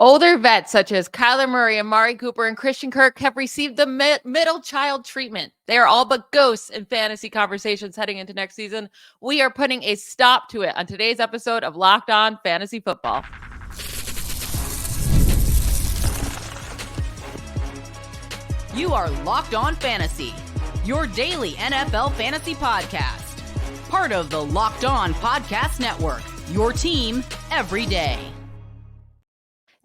Older vets such as Kyler Murray, Amari Cooper, and Christian Kirk have received the middle child treatment. They are all but ghosts in fantasy conversations heading into next season. We are putting a stop to it on today's episode of Locked On Fantasy Football. You are Locked On Fantasy, your daily NFL fantasy podcast. Part of the Locked On Podcast Network, your team every day.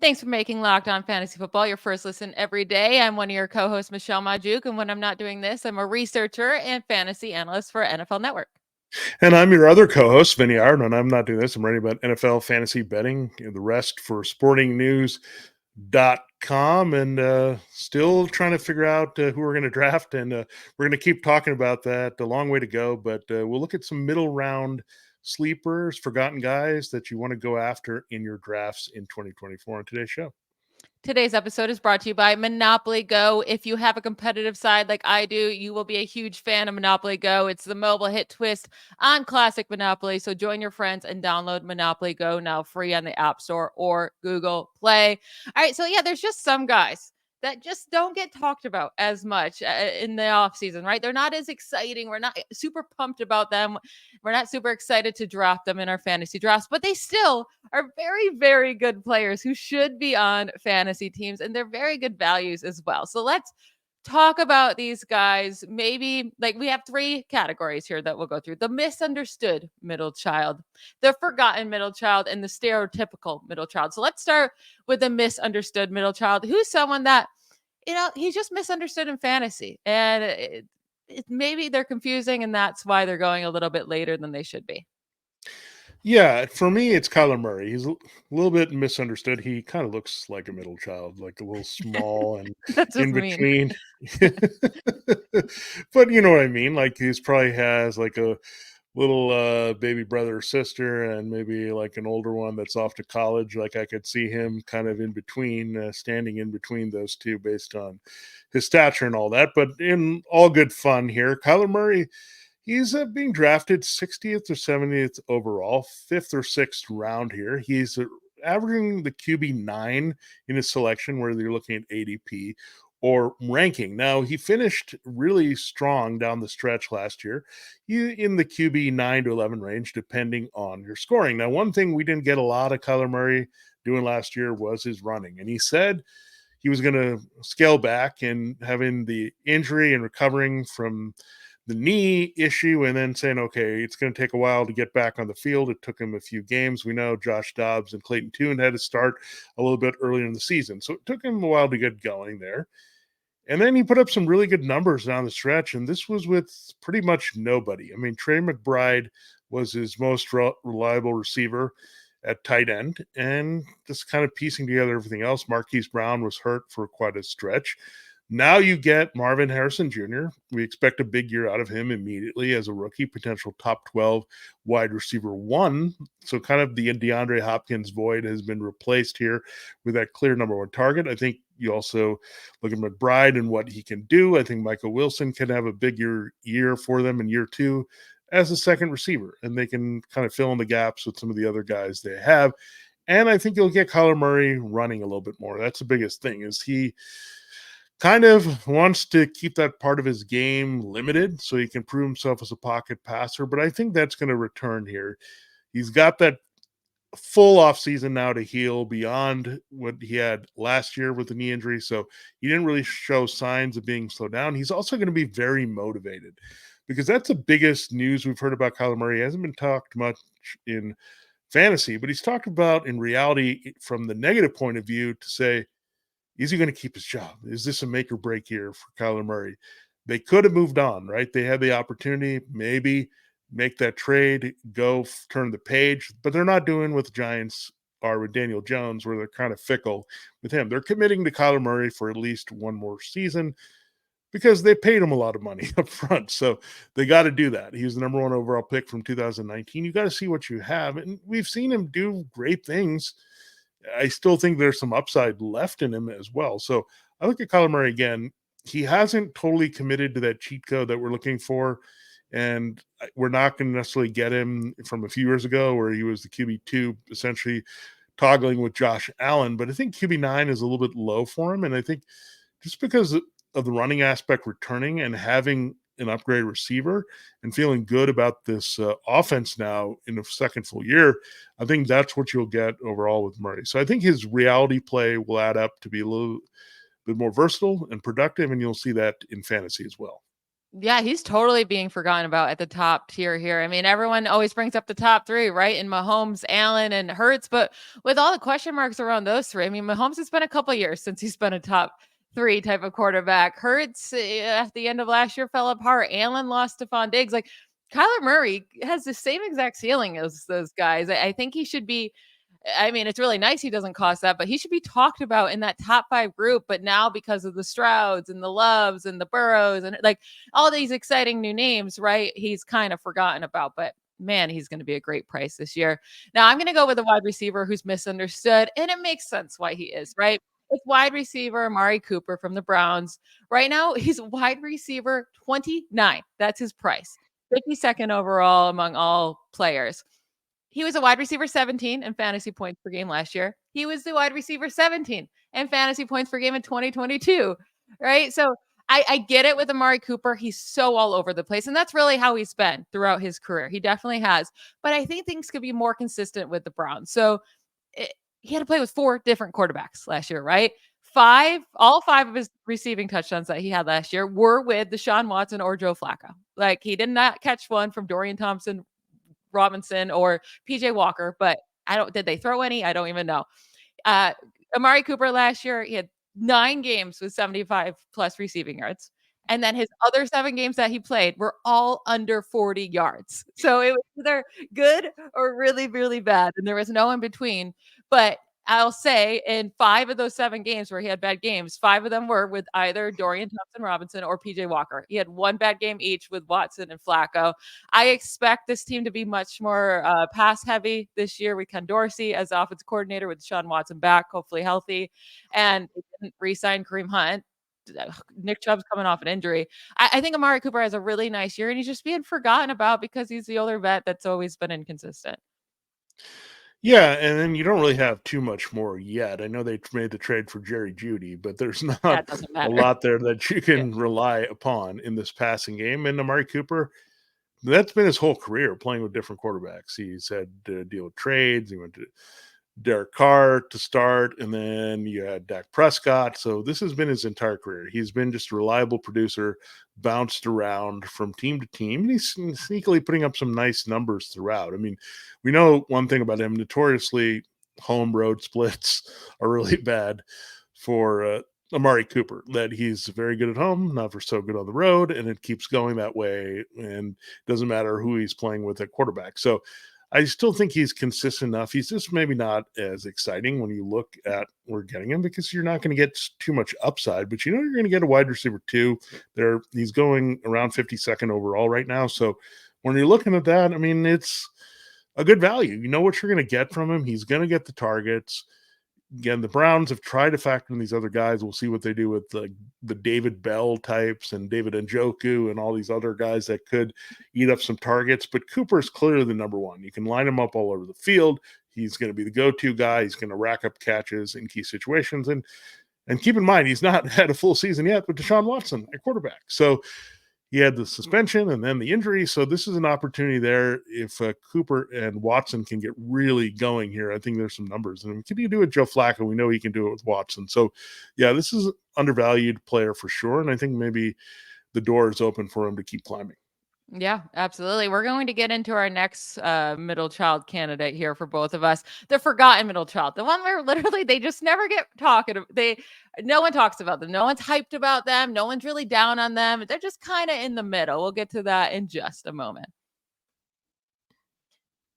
Thanks for making Locked On Fantasy Football your first listen every day. I'm one of your co-hosts, Michelle Magdziuk, and when I'm not doing this, I'm a researcher and fantasy analyst for NFL Network. And I'm your other co-host, Vinnie Iyer, and I'm not doing this. I'm writing about NFL fantasy betting and the rest for sportingnews.com, and still trying to figure out who we're going to draft, and we're going to keep talking about that. A long way to go, but we'll look at some middle round sleepers, forgotten guys that you want to go after in your drafts in 2024 on today's show. Today's episode is brought to you by Monopoly Go. If you have a competitive side like I do, you will be a huge fan of Monopoly Go. It's the mobile hit twist on classic Monopoly. So join your friends and download Monopoly Go now free on the App Store or Google Play. All right, so yeah, there's just some guys that just don't get talked about as much in the offseason, right? They're not as exciting. We're not super pumped about them. We're not super excited to draft them in our fantasy drafts, but they still are very, very good players who should be on fantasy teams, and they're very good values as well. So let's talk about these guys. Maybe like we have three categories here that we'll go through: the misunderstood middle child, the forgotten middle child, and the stereotypical middle child. So let's start with the misunderstood middle child, who's someone that, he's just misunderstood in fantasy, and maybe they're confusing, and that's why they're going a little bit later than they should be. Yeah, for me, it's Kyler Murray. He's a little bit misunderstood. He kind of looks like a middle child, like a little small and That's in just between. But you know what I mean? Like he's probably has like a little baby brother or sister, and maybe like an older one that's off to college. Like I could see him kind of in between, standing in between those two based on his stature and all that. But in all good fun here, Kyler Murray, he's being drafted 60th or 70th overall, 5th or 6th round here. He's averaging the QB 9 in his selection, whether you're looking at ADP or ranking. Now, he finished really strong down the stretch last year, in the QB 9 to 11 range, depending on your scoring. Now, one thing we didn't get a lot of Kyler Murray doing last year was his running. And he said he was going to scale back, and having the injury and recovering from the knee issue, and then saying, okay, it's going to take a while to get back on the field. It took him a few games. We know Josh Dobbs and Clayton Tune had to start a little bit earlier in the season, so it took him a while to get going there. And then he put up some really good numbers down the stretch, and this was with pretty much nobody. I mean, Trey McBride was his most reliable receiver at tight end, and just kind of piecing together everything else. Marquise Brown was hurt for quite a stretch. Now you get Marvin Harrison Jr. We expect a big year out of him immediately as a rookie, potential top 12 wide receiver 1. So kind of the DeAndre Hopkins void has been replaced here with that clear number 1 target. I think you also look at McBride and what he can do. I think Michael Wilson can have a big year for them in year 2 as a second receiver, and they can kind of fill in the gaps with some of the other guys they have. And I think you'll get Kyler Murray running a little bit more. That's the biggest thing, is he kind of wants to keep that part of his game limited so he can prove himself as a pocket passer. But I think that's going to return here. He's got that full off season now to heal beyond what he had last year with the knee injury. So he didn't really show signs of being slowed down. He's also going to be very motivated, because that's the biggest news we've heard about Kyler Murray. He hasn't been talked much in fantasy, but he's talked about in reality from the negative point of view to say, is he going to keep his job? Is this a make or break year for Kyler Murray? They could have moved on, right? They had the opportunity, maybe make that trade, go turn the page, but they're not doing what the Giants are with Daniel Jones, where they're kind of fickle with him. They're committing to Kyler Murray for at least one more season because they paid him a lot of money up front. So they got to do that. He was the number 1 overall pick from 2019. You got to see what you have. And we've seen him do great things. I still think there's some upside left in him as well. So I look at Kyler Murray again. He hasn't totally committed to that cheat code that we're looking for. And we're not going to necessarily get him from a few years ago where he was the QB2 essentially toggling with Josh Allen, but I think QB9 is a little bit low for him. And I think just because of the running aspect returning and having an upgrade receiver and feeling good about this offense now in the second full year, I think that's what you'll get overall with Murray. So I think his reality play will add up to be a little bit more versatile and productive, and you'll see that in fantasy as well. Yeah, he's totally being forgotten about at the top tier here. I mean, everyone always brings up the top three, right? In Mahomes, Allen, and Hurts. But with all the question marks around those three, I mean, Mahomes has been a couple years since he's been a top three type of quarterback. Hurts at the end of last year fell apart. Allen lost to Stephon Diggs. Like Kyler Murray has the same exact ceiling as those guys. I think he should be. I mean, it's really nice he doesn't cost that, but he should be talked about in that top 5 group. But now, because of the Strouds and the Loves and the Burrows and like all these exciting new names, right? He's kind of forgotten about, but man, he's going to be a great price this year. Now, I'm going to go with a wide receiver who's misunderstood, and it makes sense why he is, right? It's wide receiver Amari Cooper from the Browns. Right now, he's wide receiver 29. That's his price. 52nd overall among all players. He was a wide receiver 17 in fantasy points per game last year. He was the wide receiver 17 in fantasy points per game in 2022, right? So I get it with Amari Cooper. He's so all over the place. And that's really how he's been throughout his career. He definitely has. But I think things could be more consistent with the Browns. So he had to play with 4 different quarterbacks last year, right? All 5 of his receiving touchdowns that he had last year were with Deshaun Watson or Joe Flacco. Like he did not catch one from Dorian Thompson Robinson or PJ Walker, but did they throw any? I don't even know. Amari Cooper last year, he had 9 games with 75 plus receiving yards. And then his other 7 games that he played were all under 40 yards. So it was either good or really, really bad. And there was no in between. But I'll say in 5 of those 7 games where he had bad games, 5 of them were with either Dorian Thompson Robinson or PJ Walker. He had 1 bad game each with Watson and Flacco. I expect this team to be much more pass heavy this year with Ken Dorsey as offensive coordinator with Sean Watson back, hopefully healthy. And they didn't re-sign Kareem Hunt. Nick Chubb's coming off an injury. I think Amari Cooper has a really nice year, and he's just being forgotten about because he's the older vet that's always been inconsistent. Yeah, and then you don't really have too much more yet. I know they made the trade for Jerry Jeudy, but there's not a lot there that you can rely upon in this passing game. And Amari Cooper, that's been his whole career, playing with different quarterbacks. He's had to deal with trades. He went to Derek Carr to start, and then you had Dak Prescott. So this has been his entire career. He's been just a reliable producer, bounced around from team to team. And he's sneakily putting up some nice numbers throughout. I mean, we know one thing about him: notoriously, home road splits are really bad for Amari Cooper. That he's very good at home, not for so good on the road, and it keeps going that way. And it doesn't matter who he's playing with at quarterback. So I still think he's consistent enough. He's just maybe not as exciting when you look at we're getting him because you're not going to get too much upside, but you're going to get a wide receiver 2 there. He's going around 52nd overall right now. So when you're looking at that, I mean, it's a good value. You know what you're going to get from him. He's going to get the targets. Again, the Browns have tried to factor in these other guys. We'll see what they do with the David Bell types and David Njoku and all these other guys that could eat up some targets. But Cooper is clearly the number one. You can line him up all over the field. He's going to be the go-to guy. He's going to rack up catches in key situations. And keep in mind, he's not had a full season yet with Deshaun Watson at quarterback. So he had the suspension and then the injury. So this is an opportunity there. If Cooper and Watson can get really going here, I think there's some numbers. And can you do it with Joe Flacco? We know he can do it with Watson. So, yeah, this is an undervalued player for sure. And I think maybe the door is open for him to keep climbing. Yeah, absolutely. We're going to get into our next middle child candidate here for both of us. The forgotten middle child, the one where literally they just never get talking. No one talks about them. No one's hyped about them. No one's really down on them. They're just kind of in the middle. We'll get to that in just a moment.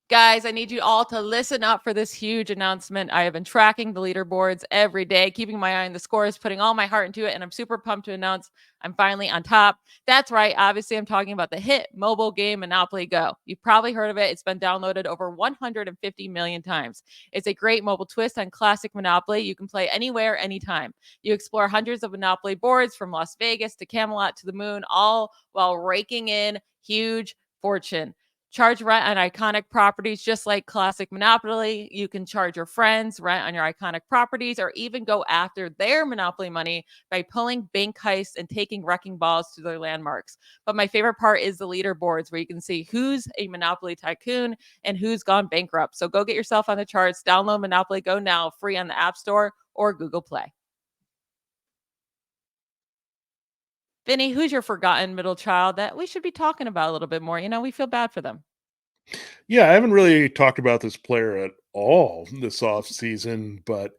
Guys, I need you all to listen up for this huge announcement. I have been tracking the leaderboards every day, keeping my eye on the scores, putting all my heart into it, and I'm super pumped to announce I'm finally on top. That's right. Obviously, I'm talking about the hit mobile game Monopoly Go. You've probably heard of it. It's been downloaded over 150 million times. It's a great mobile twist on classic Monopoly. You can play anywhere, anytime. You explore hundreds of Monopoly boards from Las Vegas to Camelot to the moon, all while raking in huge fortune. Charge rent on iconic properties, just like classic Monopoly. You can charge your friends rent on your iconic properties, or even go after their Monopoly money by pulling bank heists and taking wrecking balls to their landmarks. But my favorite part is the leaderboards, where you can see who's a Monopoly tycoon and who's gone bankrupt. So go get yourself on the charts. Download Monopoly Go now, free on the App Store or Google Play. Vinny, who's your forgotten middle child that we should be talking about a little bit more? We feel bad for them. Yeah, I haven't really talked about this player at all this off season, but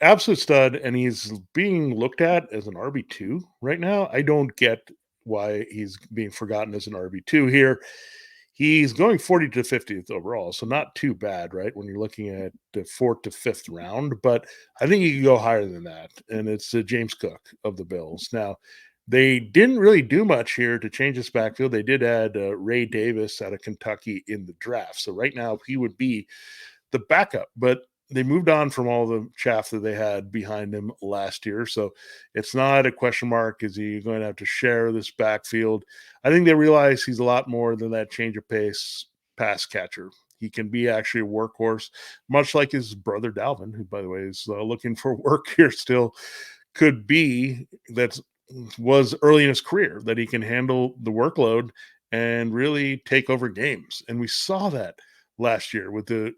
absolute stud, and he's being looked at as an RB2 right now. I don't get why he's being forgotten as an RB2 here. He's going 40 to 50th overall, so not too bad, right? When you're looking at the 4th to 5th round, but I think you can go higher than that, and it's James Cook of the Bills. Now, they didn't really do much here to change this backfield. They did add Ray Davis out of Kentucky in the draft, so right now he would be the backup, but they moved on from all the chaff that they had behind him last year. So it's not a question mark. Is he going to have to share this backfield? I think they realize he's a lot more than that change of pace pass catcher. He can be actually a workhorse, much like his brother Dalvin, who, by the way, is looking for work here still, could be. That was early in his career, that he can handle the workload and really take over games. And we saw that last year with the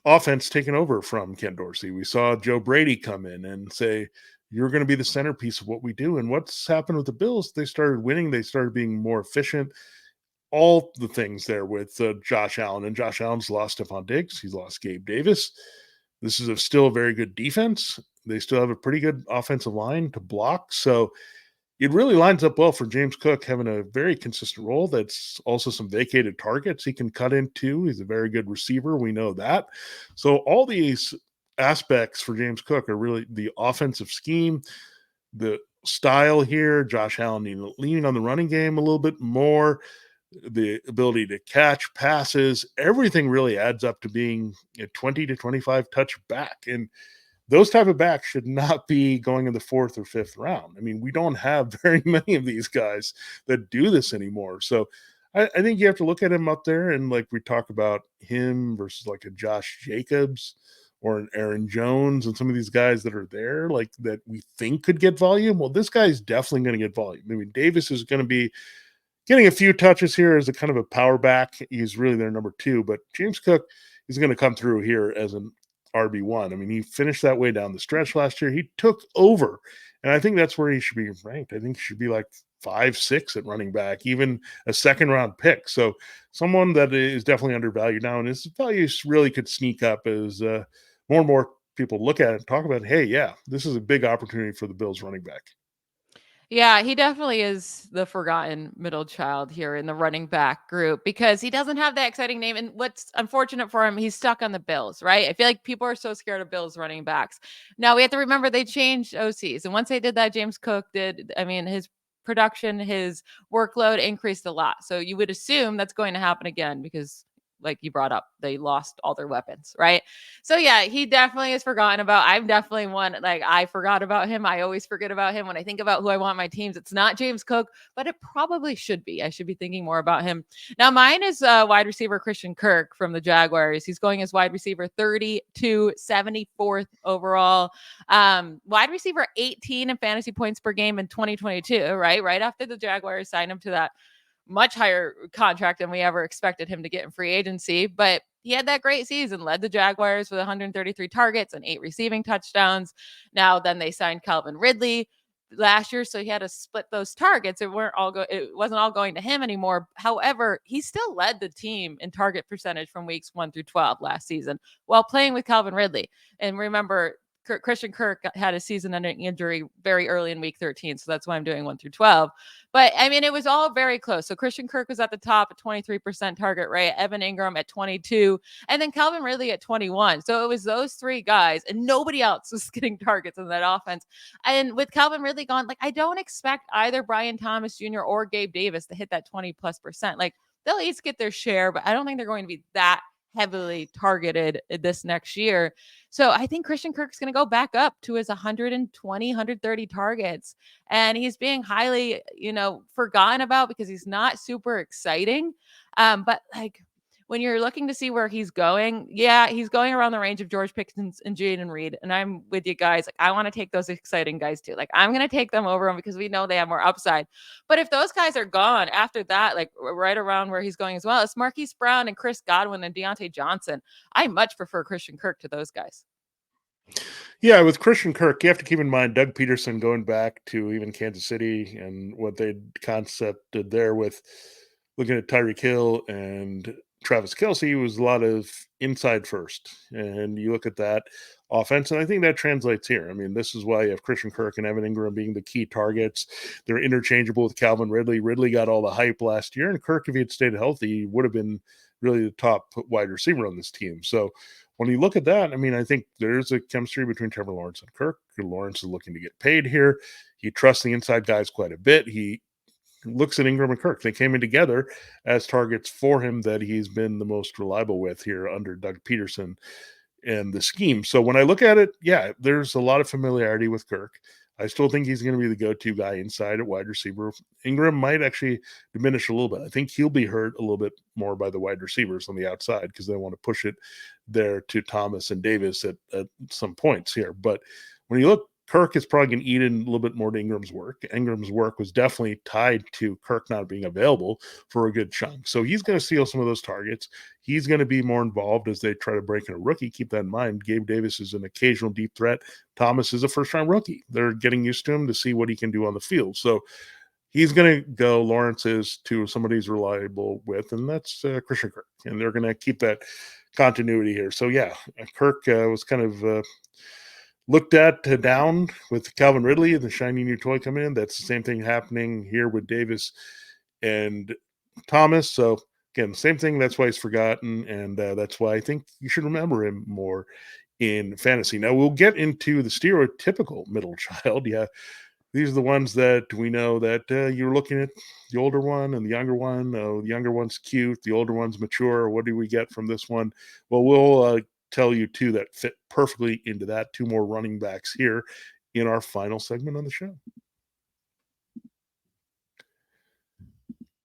offense taken over from Ken Dorsey. We saw Joe Brady come in and say, you're going to be the centerpiece of what we do. And what's happened with the Bills? They started winning. They started being more efficient. All the things there with Josh Allen. And Josh Allen's lost Stephon Diggs. He's lost Gabe Davis. This is still a very good defense. They still have a pretty good offensive line to block. So it really lines up well for James Cook, having a very consistent role. That's also some vacated targets he can cut into. He's a very good receiver. We know that. So all these aspects for James Cook are really the offensive scheme, the style here. Josh Allen leaning on the running game a little bit more, the ability to catch passes. Everything really adds up to being a 20 to 25 touch back. And those type of backs should not be going in the 4th or 5th round. I mean, we don't have very many of these guys that do this anymore. So I think you have to look at him up there, and like we talk about him versus like a Josh Jacobs or an Aaron Jones and some of these guys that are there, like that we think could get volume. Well, this guy's definitely going to get volume. I mean, Davis is going to be getting a few touches here as a kind of a power back. He's really their number 2, but James Cook is going to come through here as an RB1. I mean, he finished that way down the stretch last year. He took over, and I think that's where he should be ranked. I think he should be like 5-6 at running back, even a 2nd round pick. So someone that is definitely undervalued now, and his values really could sneak up as more and more people look at it and talk about, hey, yeah, this is a big opportunity for the Bills running back. Yeah, he definitely is the forgotten middle child here in the running back group, because he doesn't have that exciting name. And what's unfortunate for him, he's stuck on the Bills, right? I feel like people are so scared of Bills running backs. Now we have to remember they changed OCs. And once they did that, James Cook did, I mean, his production, his workload increased a lot. So you would assume that's going to happen again, because like you brought up, they lost all their weapons, right? So yeah, he definitely is forgotten about. I'm definitely one, like, I forgot about him. I always forget about him when I think about who I want my teams. It's not James Cook, but it probably should be. I should be thinking more about him. Now mine is wide receiver Christian Kirk from the Jaguars. He's going as wide receiver 30 to 74th overall. Wide receiver 18 in fantasy points per game in 2022, right after the Jaguars signed him to that much higher contract than we ever expected him to get in free agency. But he had that great season, led the Jaguars with 133 targets and 8 receiving touchdowns. Now, then they signed Calvin Ridley last year, so he had to split those targets. It wasn't all going to him anymore. However, he still led the team in target percentage from weeks 1 through 12 last season while playing with Calvin Ridley. And remember, Christian Kirk had a season-ending injury very early in week 13, so that's why I'm doing 1 through 12. But I mean, it was all very close. So Christian Kirk was at the top at 23% target rate, Evan Ingram at 22, and then Calvin Ridley at 21. So it was those 3 guys, and nobody else was getting targets in that offense. And with Calvin Ridley gone, like, I don't expect either Brian Thomas Jr. or Gabe Davis to hit that 20+%. Like, they'll each get their share, but I don't think they're going to be that heavily targeted this next year. So I think Christian Kirk's going to go back up to his 120, 130 targets. And he's being highly, forgotten about because he's not super exciting. But like, when you're looking to see where he's going, yeah, he's going around the range of George Pickens and Jaden Reed. And I'm with you guys. Like, I want to take those exciting guys too. Like, I'm going to take them over him because we know they have more upside. But if those guys are gone after that, like right around where he's going as well, it's Marquise Brown and Chris Godwin and Deontay Johnson. I much prefer Christian Kirk to those guys. Yeah, with Christian Kirk, you have to keep in mind Doug Peterson going back to even Kansas City and what they concepted there with looking at Tyreek Hill and Travis Kelce was a lot of inside first. And you look at that offense, and I think that translates here. I mean, this is why you have Christian Kirk and Evan Ingram being the key targets. They're interchangeable with Calvin Ridley. Ridley got all the hype last year, and Kirk, if he had stayed healthy, would have been really the top wide receiver on this team. So when you look at that, I mean, I think there's a chemistry between Trevor Lawrence and Kirk. Lawrence is looking to get paid here. He trusts the inside guys quite a bit. He looks at Ingram and Kirk. They came in together as targets for him that he's been the most reliable with here under Doug Peterson and the scheme. So when I look at it, yeah, there's a lot of familiarity with Kirk. I still think he's going to be the go-to guy inside at wide receiver. Ingram might actually diminish a little bit. I think he'll be hurt a little bit more by the wide receivers on the outside because they want to push it there to Thomas and Davis at some points here. But when you look, Kirk is probably going to eat in a little bit more to Ingram's work. Ingram's work was definitely tied to Kirk not being available for a good chunk. So he's going to steal some of those targets. He's going to be more involved as they try to break in a rookie. Keep that in mind. Gabe Davis is an occasional deep threat. Thomas is a first-round rookie. They're getting used to him to see what he can do on the field. So he's going to go. Lawrence is to somebody he's reliable with, and that's Christian Kirk. And they're going to keep that continuity here. So, yeah, Kirk was kind of looked at down with Calvin Ridley and the shiny new toy coming in. That's the same thing happening here with Davis and Thomas. So, again, same thing. That's why he's forgotten, and that's why I think you should remember him more in fantasy. Now, we'll get into the stereotypical middle child. Yeah, these are the ones that we know that you're looking at the older one and the younger one. The younger one's cute. The older one's mature. What do we get from this one? Well, we'll tell you two that fit perfectly into that. Two more running backs here in our final segment on the show.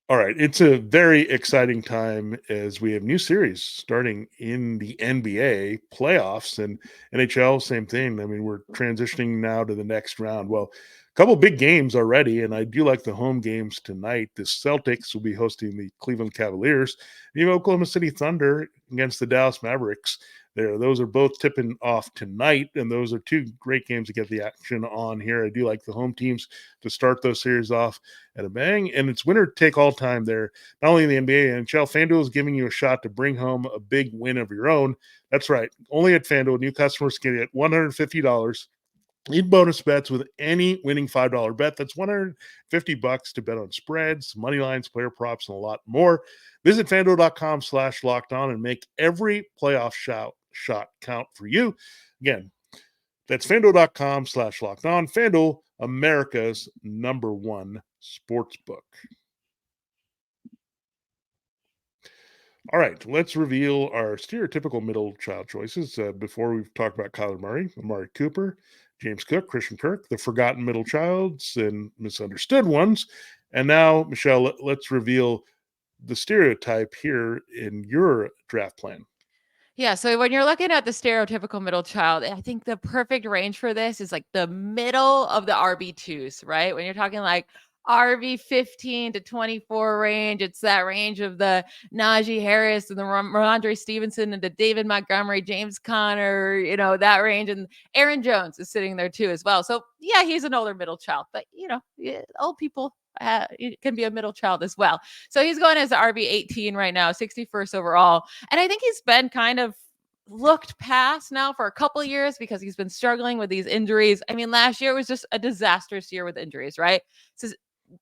All right, it's a very exciting time as we have new series starting in the NBA playoffs and NHL, same thing. I mean, we're transitioning now to the next round. Well, a couple big games already, and I do like the home games tonight. The Celtics will be hosting the Cleveland Cavaliers. You have Oklahoma City Thunder against the Dallas Mavericks. Those are both tipping off tonight, and those are two great games to get the action on here. I do like the home teams to start those series off at a bang, and it's winner take all time there. Not only in the NBA and NHL, FanDuel is giving you a shot to bring home a big win of your own. That's right. Only at FanDuel, new customers can get $150 in bonus bets with any winning $5 bet. That's $150 to bet on spreads, money lines, player props, and a lot more. Visit FanDuel.com/lockedon and make every playoff shot count for you. Again, that's FanDuel.com/lockedon. FanDuel, America's #1 sports book. All right, let's reveal our stereotypical middle child choices. Before we've talked about Kyler Murray, Amari Cooper, James Cook, Christian Kirk, the forgotten middle childs and misunderstood ones. And now, Michelle, let's reveal the stereotype here in your draft plan. Yeah, so when you're looking at the stereotypical middle child, I think the perfect range for this is like the middle of the RB2s, right? When you're talking like RB 15 to 24 range, it's that range of the Najee Harris and the Ramondre Stevenson and the David Montgomery, James Conner, that range. And Aaron Jones is sitting there too as well. So yeah, he's an older middle child, but old people it can be a middle child as well. So he's going as the RB 18 right now, 61st overall. And I think he's been kind of looked past now for a couple years because he's been struggling with these injuries. I mean, last year was just a disastrous year with injuries, right? So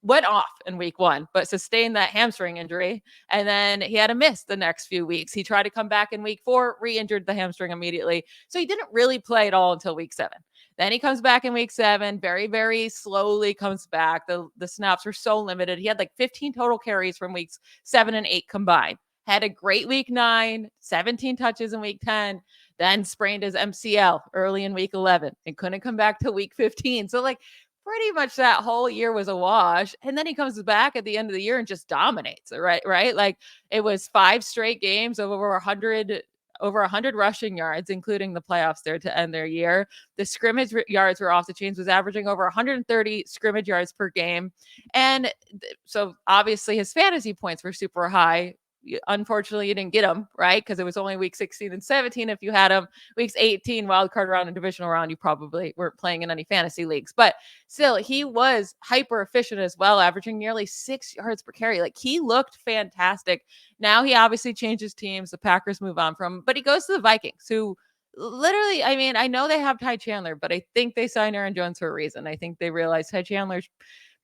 went off in week 1, but sustained that hamstring injury. And then he had to miss the next few weeks. He tried to come back in week 4, re-injured the hamstring immediately. So he didn't really play at all until week 7. Then he comes back in week 7, very, very slowly comes back. The snaps were so limited. He had like 15 total carries from weeks 7 and 8 combined. had a great week 9, 17 touches in week 10, then sprained his MCL early in week 11 and couldn't come back till week 15. So like pretty much that whole year was a wash. And then he comes back at the end of the year and just dominates, right? Right. Like it was 5 straight games of over 100 rushing yards, including the playoffs there to end their year. The scrimmage yards were off the chains, was averaging over 130 scrimmage yards per game. And so obviously his fantasy points were super high. Unfortunately, you didn't get them, right? Because it was only week 16 and 17. If you had them weeks 18, wild card round and divisional round, you probably weren't playing in any fantasy leagues. But still, he was hyper efficient as well, averaging nearly 6 yards per carry. Like he looked fantastic. Now he obviously changes teams. The Packers move on from him, but he goes to the Vikings, who literally, I mean, I know they have Ty Chandler, but I think they signed Aaron Jones for a reason. I think they realized Ty Chandler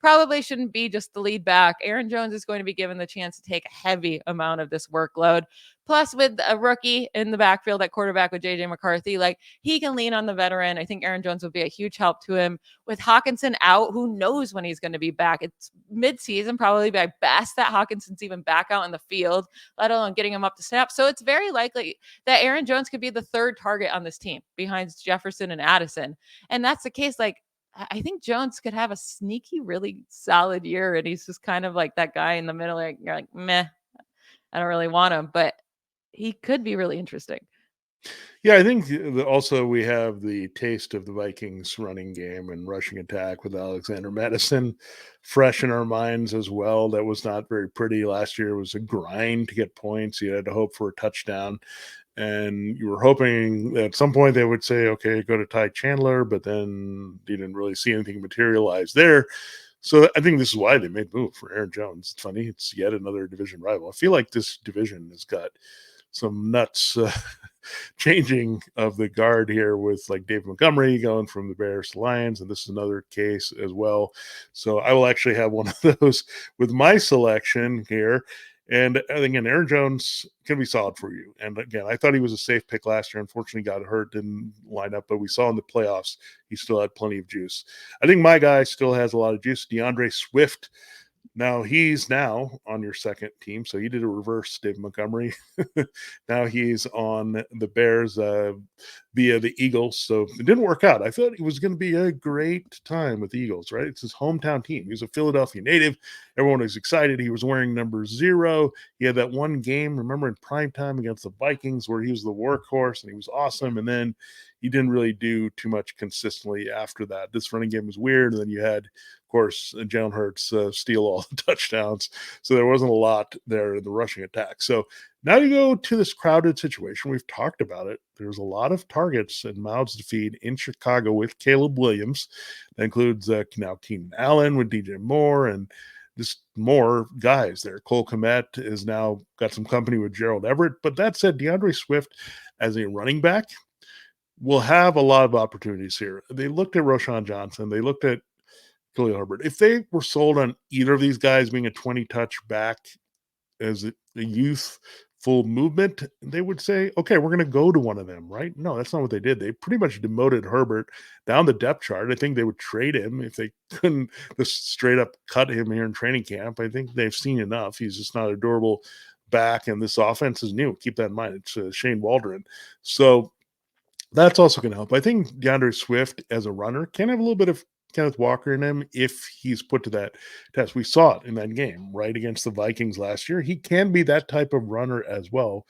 probably shouldn't be just the lead back. Aaron Jones is going to be given the chance to take a heavy amount of this workload. Plus, with a rookie in the backfield at quarterback with JJ McCarthy, like he can lean on the veteran. I think Aaron Jones will be a huge help to him. With Hawkinson out, who knows when he's going to be back? It's midseason, probably by best that Hawkinson's even back out in the field, let alone getting him up to snap. So it's very likely that Aaron Jones could be the third target on this team behind Jefferson and Addison. And that's the case. Like, I think Jones could have a sneaky, really solid year, and he's just kind of like that guy in the middle. Like you're like, meh, I don't really want him, but he could be really interesting. Yeah, I think also we have the taste of the Vikings running game and rushing attack with Alexander Madison fresh in our minds as well. That was not very pretty last year. It was a grind to get points. You had to hope for a touchdown. And you were hoping that at some point they would say, okay, go to Ty Chandler, but then you didn't really see anything materialize there. So I think this is why they made the move for Aaron Jones. It's funny. It's yet another division rival. I feel like this division has got some nuts changing of the guard here with like David Montgomery going from the Bears to Lions, and this is another case as well. So I will actually have one of those with my selection here. And again, Aaron Jones can be solid for you. And again, I thought he was a safe pick last year. Unfortunately, got hurt, didn't line up, but we saw in the playoffs he still had plenty of juice. I think my guy still has a lot of juice. DeAndre Swift. Now he's now on your second team. So you did a reverse Dave Montgomery. Now he's on the Bears via the Eagles. So it didn't work out. I thought it was going to be a great time with the Eagles, right? It's his hometown team. He's a Philadelphia native. Everyone was excited. He was wearing number 0. He had that one game, remember, in prime time against the Vikings where he was the workhorse and he was awesome. And then he didn't really do too much consistently after that. This running game was weird. And then you had, of course, Jalen Hurts steal all the touchdowns. So there wasn't a lot there in the rushing attack. So now you go to this crowded situation. We've talked about it. There's a lot of targets and mouths to feed in Chicago with Caleb Williams. That includes now Keenan Allen with DJ Moore and just more guys there. Cole Kmet is now got some company with Gerald Everett. But that said, DeAndre Swift as a running back will have a lot of opportunities here. They looked at Roschon Johnson. They looked at Khalil Herbert. If they were sold on either of these guys being a 20-touch back as a youthful movement, they would say, okay, we're going to go to one of them, right? No, that's not what they did. They pretty much demoted Herbert down the depth chart. I think they would trade him if they couldn't just straight up cut him here in training camp. I think they've seen enough. He's just not a durable back, and this offense is new. Keep that in mind. It's Shane Waldron. So that's also going to help. I think DeAndre Swift as a runner can have a little bit of Kenneth Walker in him if he's put to that test. We saw it in that game, right, against the Vikings last year. He can be that type of runner as well.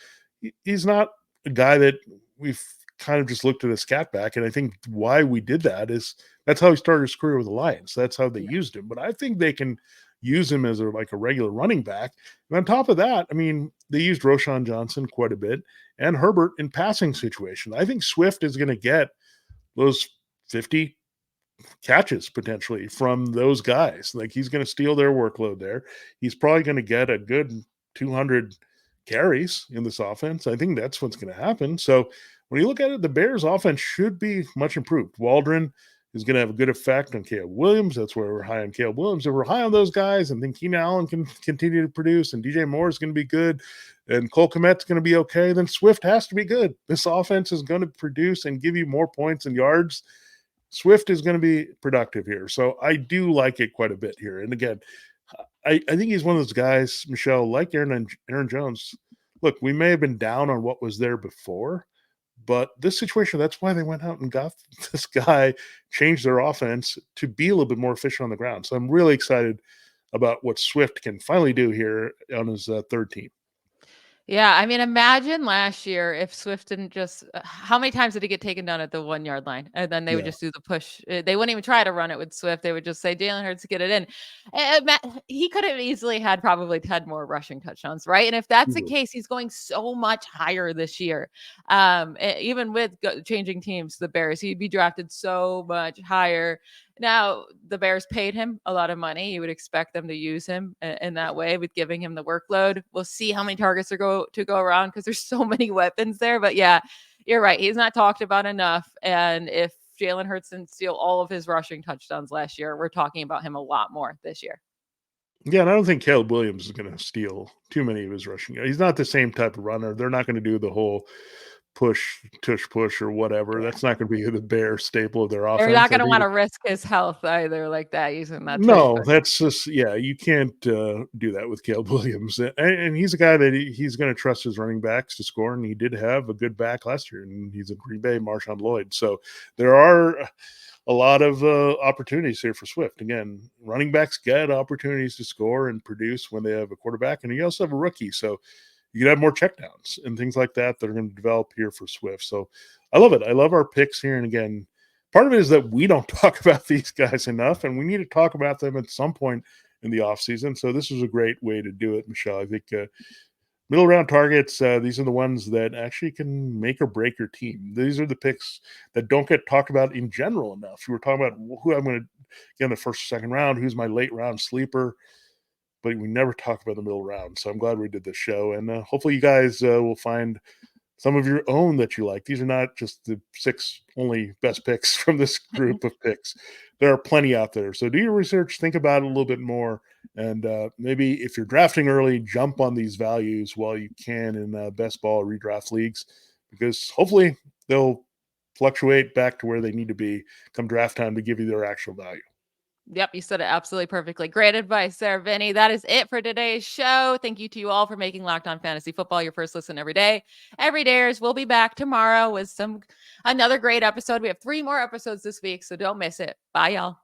He's not a guy that we've kind of just looked at a scat back, and I think why we did that is that's how he started his career with the Lions. That's how they used him. But I think they can use him as a regular running back. And on top of that, I mean, they used Roschon Johnson quite a bit and Herbert in passing situation. I think Swift is going to get those 50 catches potentially from those guys. Like he's going to steal their workload there. He's probably going to get a good 200 carries in this offense. I think that's what's going to happen. So when you look at it, the Bears offense should be much improved. Waldron is going to have a good effect on Caleb Williams. That's why we're high on Caleb Williams. If we're high on those guys, and then Keenan Allen can continue to produce, and DJ Moore is going to be good, and Cole Kmet's going to be okay, then Swift has to be good. This offense is going to produce and give you more points and yards. Swift is going to be productive here. So I do like it quite a bit here. And again, I think he's one of those guys, Michelle, like Aaron Jones, look, we may have been down on what was there before, but this situation, that's why they went out and got this guy, changed their offense to be a little bit more efficient on the ground. So I'm really excited about what Swift can finally do here on his third team. Yeah, I mean, imagine last year if Swift didn't just how many times did he get taken down at the 1-yard line? And then they would Yeah. just do the push. They wouldn't even try to run it with Swift. They would just say, Jalen Hurts, get it in. He could have easily had probably 10 more rushing touchdowns, right? And if that's the case, he's going so much higher this year. Even with changing teams, the Bears, he'd be drafted so much higher. Now, the Bears paid him a lot of money. You would expect them to use him in that way with giving him the workload. We'll see how many targets are go around because there's so many weapons there. But yeah, you're right. He's not talked about enough. And if Jalen Hurts didn't steal all of his rushing touchdowns last year, we're talking about him a lot more this year. Yeah, and I don't think Caleb Williams is going to steal too many of his rushing. He's not the same type of runner. They're not going to do the whole push, tush, push, or whatever. Yeah. That's not going to be the Bear staple of their They're offense. not I going to think want to risk his health either like that using that tush no, push. that's just you can't do that with Caleb Williams, and he's a guy that he's going to trust his running backs to score, and he did have a good back last year, and he's in Green Bay, Marshawn Lloyd. So there are a lot of opportunities here for Swift. Again, running backs get opportunities to score and produce when they have a quarterback, and you also have a rookie, so you could have more checkdowns and things like that that are going to develop here for Swift. So I love it. I love our picks here, and again, part of it is that we don't talk about these guys enough, and we need to talk about them at some point in the offseason. So this is a great way to do it, Michelle. I think middle round targets, these are the ones that actually can make or break your team. These are the picks that don't get talked about in general enough. We were talking about who I'm going to get in the first or second round, who's my late round sleeper, but we never talk about the middle round. So I'm glad we did this show, and hopefully you guys will find some of your own that you like. These are not just the 6 only best picks from this group of picks. There are plenty out there. So do your research, think about it a little bit more, and maybe if you're drafting early, jump on these values while you can in best ball redraft leagues, because hopefully they'll fluctuate back to where they need to be come draft time to give you their actual value. Yep, you said it absolutely perfectly. Great advice there, Vinny. That is it for today's show. Thank you to you all for making Locked On Fantasy Football your first listen every day. Every dayers, we'll be back tomorrow with another great episode. We have 3 more episodes this week, so don't miss it. Bye, y'all.